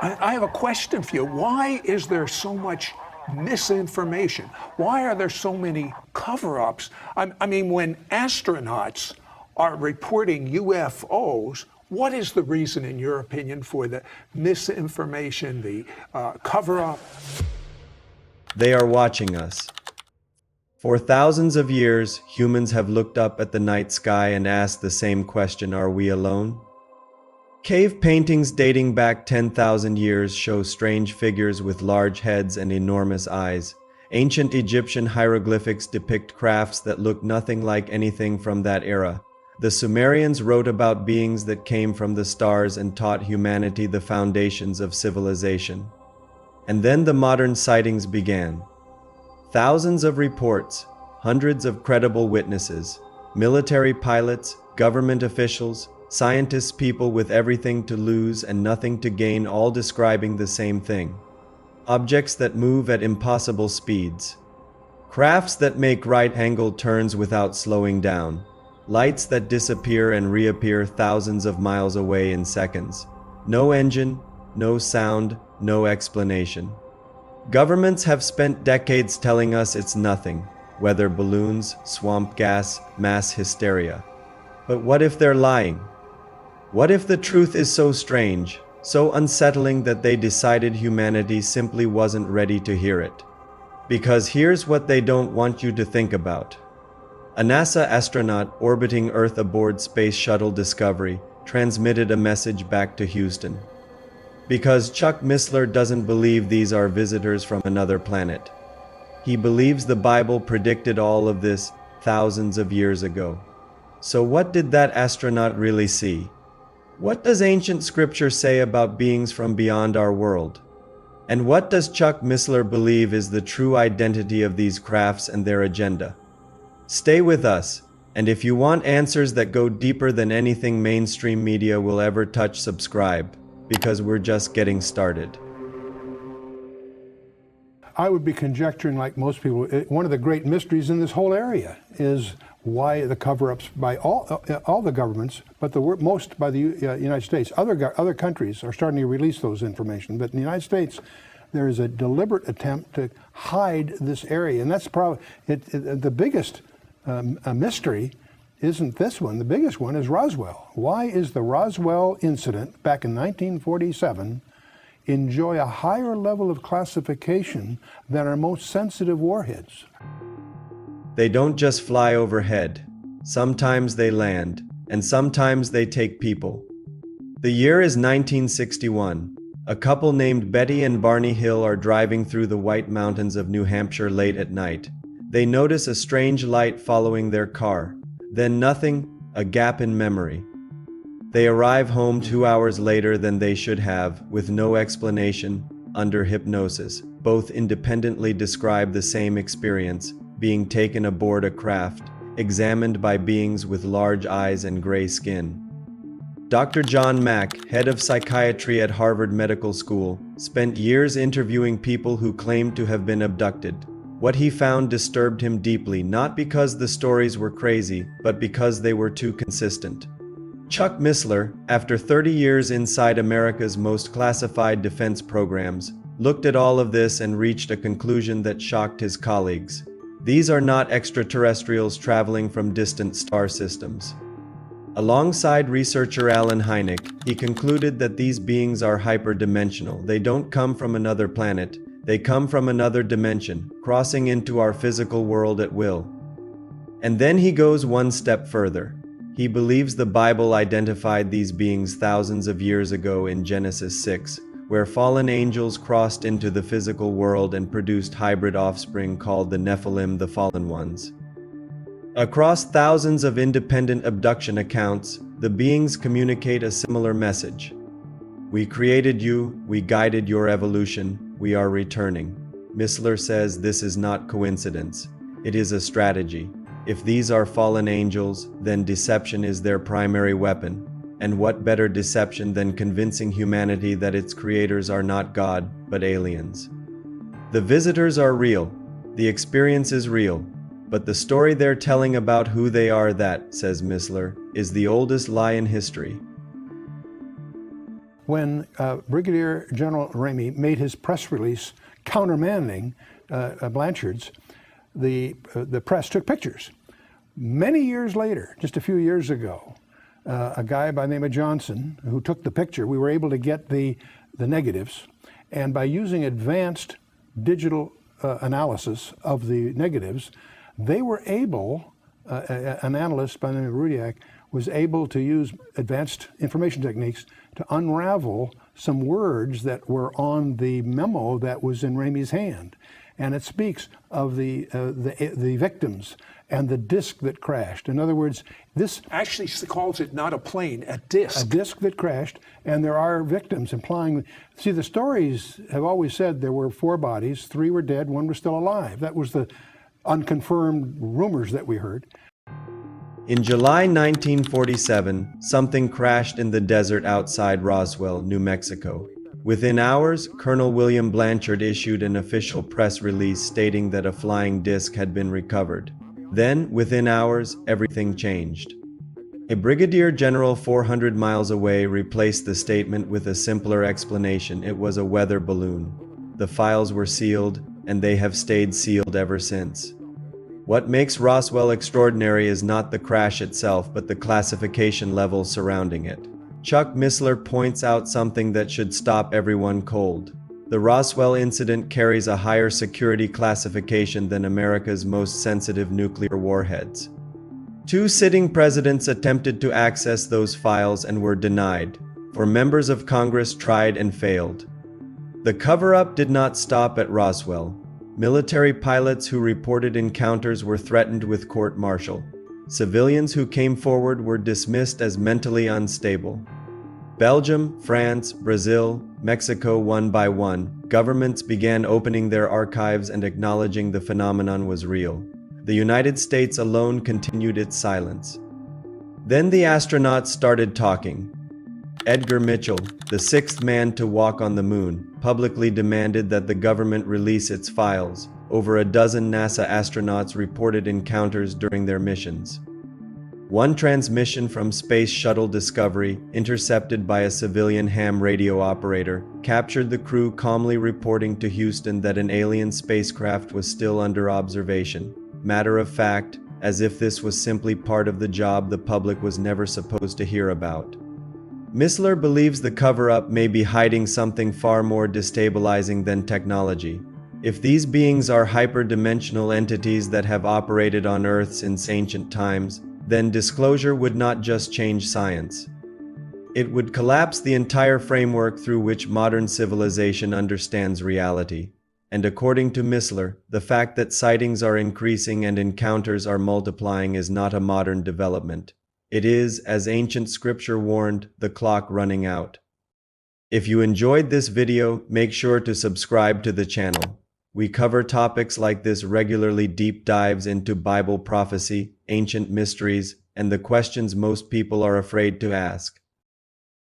I have a question for you. Why is there so much misinformation? Why are there so many cover-ups? I mean, when astronauts are reporting UFOs, what is the reason, in your opinion, for the misinformation, the cover-up? They are watching us. For thousands of years, humans have looked up at the night sky and asked the same question: are we alone? Cave paintings dating back 10,000 years show strange figures with large heads and enormous eyes. Ancient Egyptian hieroglyphics depict crafts that look nothing like anything from that era. The Sumerians wrote about beings that came from the stars and taught humanity the foundations of civilization. And then the modern sightings began. Thousands of reports, hundreds of credible witnesses, military pilots, government officials, scientists, people with everything to lose and nothing to gain, all describing the same thing. Objects that move at impossible speeds. Crafts that make right-angled turns without slowing down. Lights that disappear and reappear thousands of miles away in seconds. No engine, no sound, no explanation. Governments have spent decades telling us it's nothing. Weather balloons, swamp gas, mass hysteria. But what if they're lying? What if the truth is so strange, so unsettling that they decided humanity simply wasn't ready to hear it? Because here's what they don't want you to think about. A NASA astronaut orbiting Earth aboard Space Shuttle Discovery transmitted a message back to Houston. Because Chuck Missler doesn't believe these are visitors from another planet. He believes the Bible predicted all of this thousands of years ago. So what did that astronaut really see? What does ancient scripture say about beings from beyond our world? And what does Chuck Missler believe is the true identity of these crafts and their agenda? Stay with us, and if you want answers that go deeper than anything mainstream media will ever touch, subscribe, because we're just getting started. I would be conjecturing, like most people, one of the great mysteries in this whole area is why the cover-ups by all the governments, but most by the United States. Other countries are starting to release those information, but in the United States, there is a deliberate attempt to hide this area, and that's probably the biggest mystery. Isn't this one? The biggest one is Roswell. Why is the Roswell incident back in 1947 enjoy a higher level of classification than our most sensitive warheads? They don't just fly overhead. Sometimes they land, and sometimes they take people. The year is 1961. A couple named Betty and Barney Hill are driving through the White Mountains of New Hampshire late at night. They notice a strange light following their car. Then nothing, a gap in memory. They arrive home 2 hours later than they should have, with no explanation, under hypnosis. Both independently describe the same experience, being taken aboard a craft, examined by beings with large eyes and gray skin. Dr. John Mack, head of psychiatry at Harvard Medical School, spent years interviewing people who claimed to have been abducted. What he found disturbed him deeply, not because the stories were crazy, but because they were too consistent. Chuck Missler, after 30 years inside America's most classified defense programs, looked at all of this and reached a conclusion that shocked his colleagues. These are not extraterrestrials traveling from distant star systems. Alongside researcher Alan Hynek, he concluded that these beings are hyperdimensional. They don't come from another planet. They come from another dimension, crossing into our physical world at will. And then he goes one step further. He believes the Bible identified these beings thousands of years ago in Genesis 6, where fallen angels crossed into the physical world and produced hybrid offspring called the Nephilim, the fallen ones. Across thousands of independent abduction accounts, the beings communicate a similar message. We created you, we guided your evolution, we are returning. Missler says this is not coincidence. It is a strategy. If these are fallen angels, then deception is their primary weapon. And what better deception than convincing humanity that its creators are not God, but aliens? The visitors are real. The experience is real. But the story they're telling about who they are, that, says Missler, is the oldest lie in history. when Brigadier General Ramey made his press release countermanding Blanchard's, the press took pictures. Many years later, just a few years ago, a guy by the name of Johnson, who took the picture, we were able to get the negatives, and by using advanced digital analysis of the negatives, they were able, an analyst by the name of Rudiak was able to use advanced information techniques to unravel some words that were on the memo that was in Ramey's hand. And it speaks of the victims and the disc that crashed. In other words, this actually calls it not a plane, a disc. A disc that crashed, and there are victims, implying. See, the stories have always said there were 4 bodies, 3 were dead, 1 was still alive. That was the unconfirmed rumors that we heard. In July 1947, something crashed in the desert outside Roswell, New Mexico. Within hours, Colonel William Blanchard issued an official press release stating that a flying disc had been recovered. Then, within hours, everything changed. A brigadier general 400 miles away replaced the statement with a simpler explanation. It was a weather balloon. The files were sealed, and they have stayed sealed ever since. What makes Roswell extraordinary is not the crash itself, but the classification levels surrounding it. Chuck Missler points out something that should stop everyone cold. The Roswell incident carries a higher security classification than America's most sensitive nuclear warheads. 2 sitting presidents attempted to access those files and were denied, for members of Congress tried and failed. The cover-up did not stop at Roswell. Military pilots who reported encounters were threatened with court-martial. Civilians who came forward were dismissed as mentally unstable. Belgium, France, Brazil, Mexico, one by one, governments began opening their archives and acknowledging the phenomenon was real. The United States alone continued its silence. Then the astronauts started talking. Edgar Mitchell, the 6th man to walk on the moon, publicly demanded that the government release its files. Over a dozen NASA astronauts reported encounters during their missions. One transmission from Space Shuttle Discovery, intercepted by a civilian ham radio operator, captured the crew calmly reporting to Houston that an alien spacecraft was still under observation. Matter of fact, as if this was simply part of the job the public was never supposed to hear about. Missler believes the cover-up may be hiding something far more destabilizing than technology. If these beings are hyperdimensional entities that have operated on Earth since ancient times, then disclosure would not just change science. It would collapse the entire framework through which modern civilization understands reality. And according to Missler, the fact that sightings are increasing and encounters are multiplying is not a modern development. It is, as ancient scripture warned, the clock running out. If you enjoyed this video, make sure to subscribe to the channel. We cover topics like this regularly, deep dives into Bible prophecy, ancient mysteries, and the questions most people are afraid to ask.